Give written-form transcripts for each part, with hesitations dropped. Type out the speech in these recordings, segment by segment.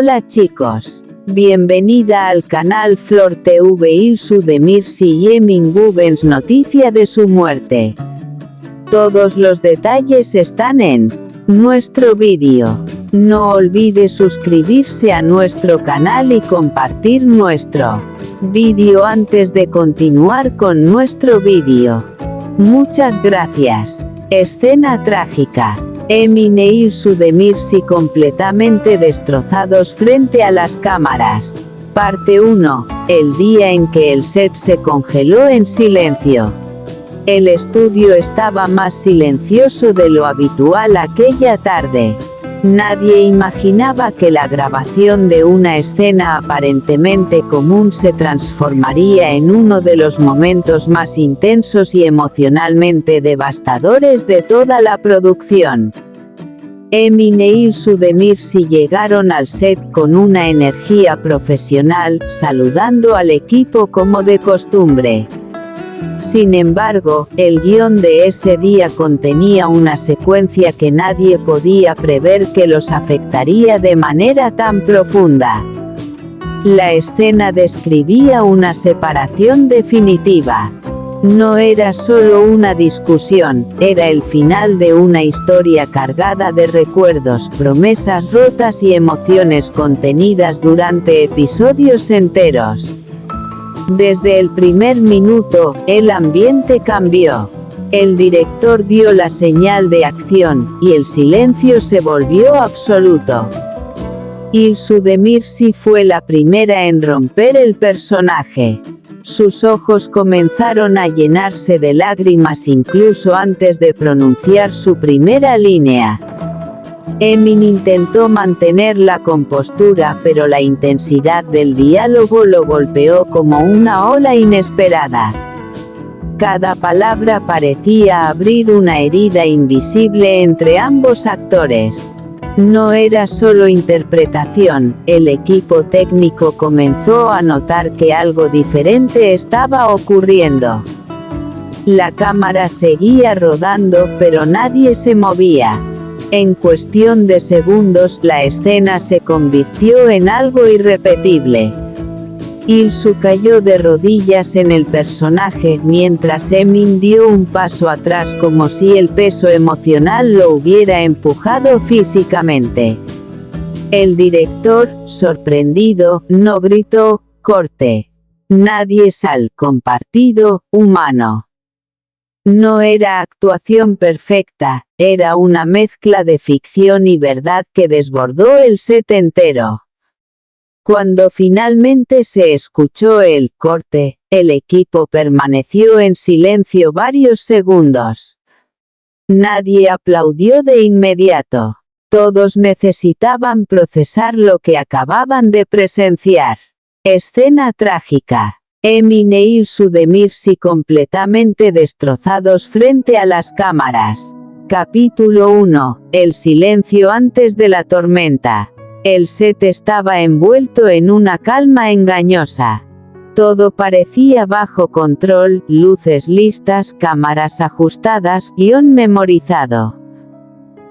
Hola chicos. Bienvenida al canal Flor TV. Ilsu Demirci y Emin Gubens. Noticia de su muerte. Todos los detalles están en nuestro vídeo. No olvide suscribirse a nuestro canal y compartir nuestro vídeo antes de continuar con nuestro vídeo. Muchas gracias. Escena trágica. Emin e Ilsu Demirci completamente destrozados frente a las cámaras. Parte 1. El día en que el set se congeló en silencio. El estudio estaba más silencioso de lo habitual aquella tarde. Nadie imaginaba que la grabación de una escena aparentemente común se transformaría en uno de los momentos más intensos y emocionalmente devastadores de toda la producción. Emin e Ilsu Demirci llegaron al set con una energía profesional, saludando al equipo como de costumbre. Sin embargo, el guión de ese día contenía una secuencia que nadie podía prever que los afectaría de manera tan profunda. La escena describía una separación definitiva. No era solo una discusión, era el final de una historia cargada de recuerdos, promesas rotas y emociones contenidas durante episodios enteros. Desde el primer minuto, el ambiente cambió. El director dio la señal de acción, y el silencio se volvió absoluto. Ilsu Demirci fue la primera en romper el personaje. Sus ojos comenzaron a llenarse de lágrimas incluso antes de pronunciar su primera línea. Emin intentó mantener la compostura, pero la intensidad del diálogo lo golpeó como una ola inesperada. Cada palabra parecía abrir una herida invisible entre ambos actores. No era solo interpretación, el equipo técnico comenzó a notar que algo diferente estaba ocurriendo. La cámara seguía rodando, pero nadie se movía. En cuestión de segundos, la escena se convirtió en algo irrepetible. Ilsu cayó de rodillas en el personaje, mientras Emin dio un paso atrás como si el peso emocional lo hubiera empujado físicamente. El director, sorprendido, no gritó, «¡Corte! Nadie sal», compartido, humano. No era actuación perfecta, era una mezcla de ficción y verdad que desbordó el set entero. Cuando finalmente se escuchó el corte, el equipo permaneció en silencio varios segundos. Nadie aplaudió de inmediato. Todos necesitaban procesar lo que acababan de presenciar. Escena trágica. Emin e Ilsu Demirci completamente destrozados frente a las cámaras. Capítulo 1. El silencio antes de la tormenta. El set estaba envuelto en una calma engañosa. Todo parecía bajo control, luces listas, cámaras ajustadas, guión memorizado.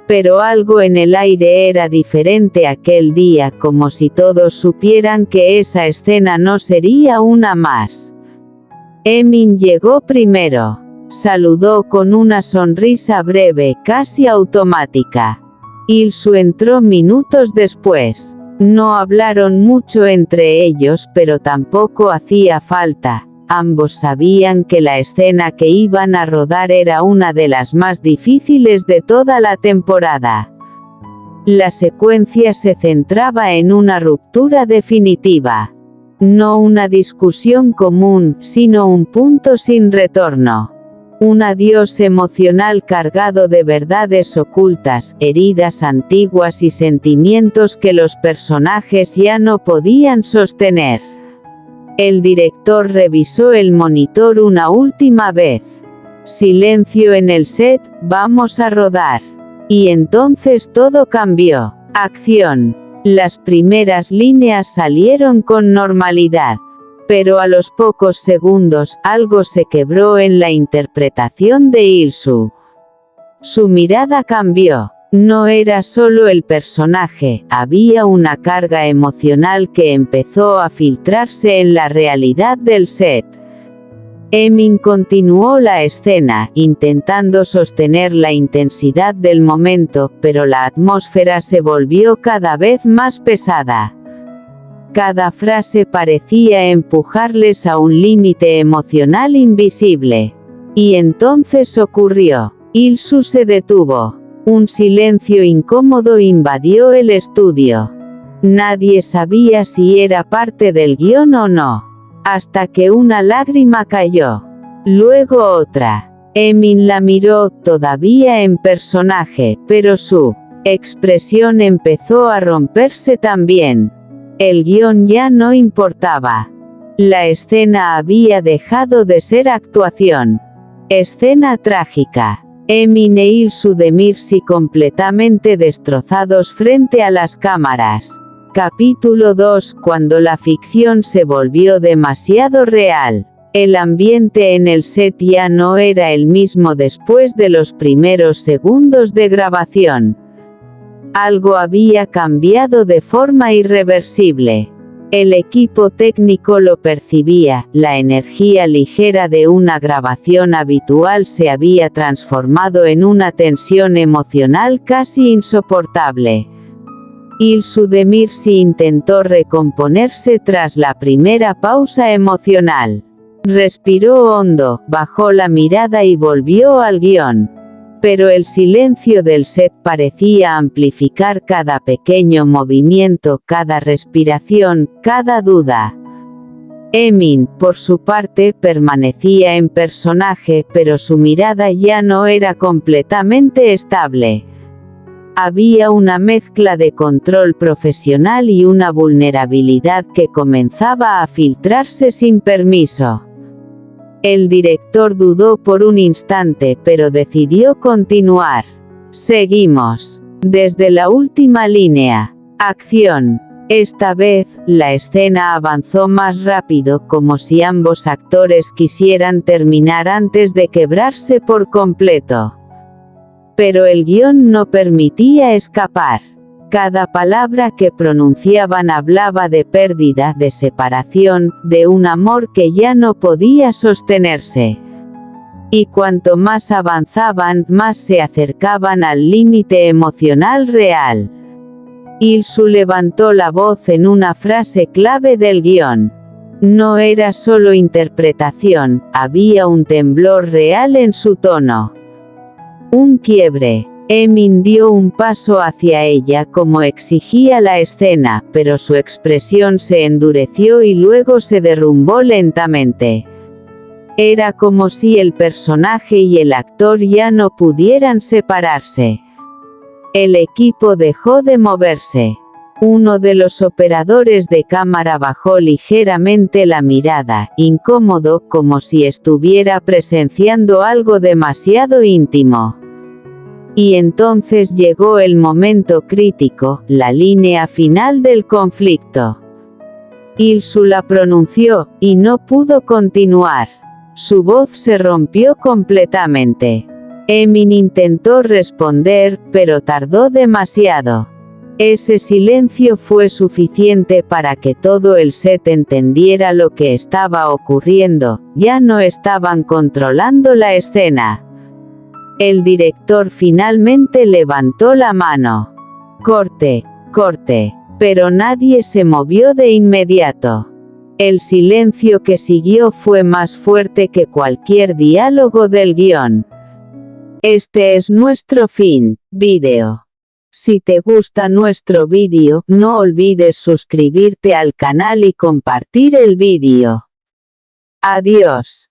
Pero algo en el aire era diferente aquel día, como si todos supieran que esa escena no sería una más. Emin llegó primero. Saludó con una sonrisa breve, casi automática. Ilsu entró minutos después. No hablaron mucho entre ellos, pero tampoco hacía falta. Ambos sabían que la escena que iban a rodar era una de las más difíciles de toda la temporada. La secuencia se centraba en una ruptura definitiva. No una discusión común, sino un punto sin retorno. Un adiós emocional cargado de verdades ocultas, heridas antiguas y sentimientos que los personajes ya no podían sostener. El director revisó el monitor una última vez. Silencio en el set, vamos a rodar. Y entonces todo cambió. Acción. Las primeras líneas salieron con normalidad. Pero a los pocos segundos, algo se quebró en la interpretación de Ilsu. Su mirada cambió. No era solo el personaje, había una carga emocional que empezó a filtrarse en la realidad del set. Emin continuó la escena, intentando sostener la intensidad del momento, pero la atmósfera se volvió cada vez más pesada. Cada frase parecía empujarles a un límite emocional invisible. Y entonces ocurrió. Il-soo se detuvo. Un silencio incómodo invadió el estudio. Nadie sabía si era parte del guión o no. Hasta que una lágrima cayó. Luego otra. Emin la miró, todavía en personaje, pero su expresión empezó a romperse también. El guión ya no importaba. La escena había dejado de ser actuación. Escena trágica. Emin e Il-soo de Mirsi completamente destrozados frente a las cámaras. Capítulo 2. Cuando la ficción se volvió demasiado real. El ambiente en el set ya no era el mismo después de los primeros segundos de grabación. Algo había cambiado de forma irreversible. El equipo técnico lo percibía, la energía ligera de una grabación habitual se había transformado en una tensión emocional casi insoportable. Il-soo de Mirsi intentó recomponerse tras la primera pausa emocional. Respiró hondo, bajó la mirada y volvió al guión. Pero el silencio del set parecía amplificar cada pequeño movimiento, cada respiración, cada duda. Emin, por su parte, permanecía en personaje, pero su mirada ya no era completamente estable. Había una mezcla de control profesional y una vulnerabilidad que comenzaba a filtrarse sin permiso. El director dudó por un instante, pero decidió continuar. Seguimos. Desde la última línea. Acción. Esta vez, la escena avanzó más rápido, como si ambos actores quisieran terminar antes de quebrarse por completo. Pero el guión no permitía escapar. Cada palabra que pronunciaban hablaba de pérdida, de separación, de un amor que ya no podía sostenerse. Y cuanto más avanzaban, más se acercaban al límite emocional real. Il-soo levantó la voz en una frase clave del guión. No era solo interpretación, había un temblor real en su tono. Un quiebre. Emin dio un paso hacia ella como exigía la escena, pero su expresión se endureció y luego se derrumbó lentamente. Era como si el personaje y el actor ya no pudieran separarse. El equipo dejó de moverse. Uno de los operadores de cámara bajó ligeramente la mirada, incómodo, como si estuviera presenciando algo demasiado íntimo. Y entonces llegó el momento crítico, la línea final del conflicto. Il-soo la pronunció, y no pudo continuar. Su voz se rompió completamente. Emin intentó responder, pero tardó demasiado. Ese silencio fue suficiente para que todo el set entendiera lo que estaba ocurriendo, ya no estaban controlando la escena. El director finalmente levantó la mano. Corte, corte, pero nadie se movió de inmediato. El silencio que siguió fue más fuerte que cualquier diálogo del guión. Este es nuestro fin, vídeo. Si te gusta nuestro vídeo, no olvides suscribirte al canal y compartir el vídeo. Adiós.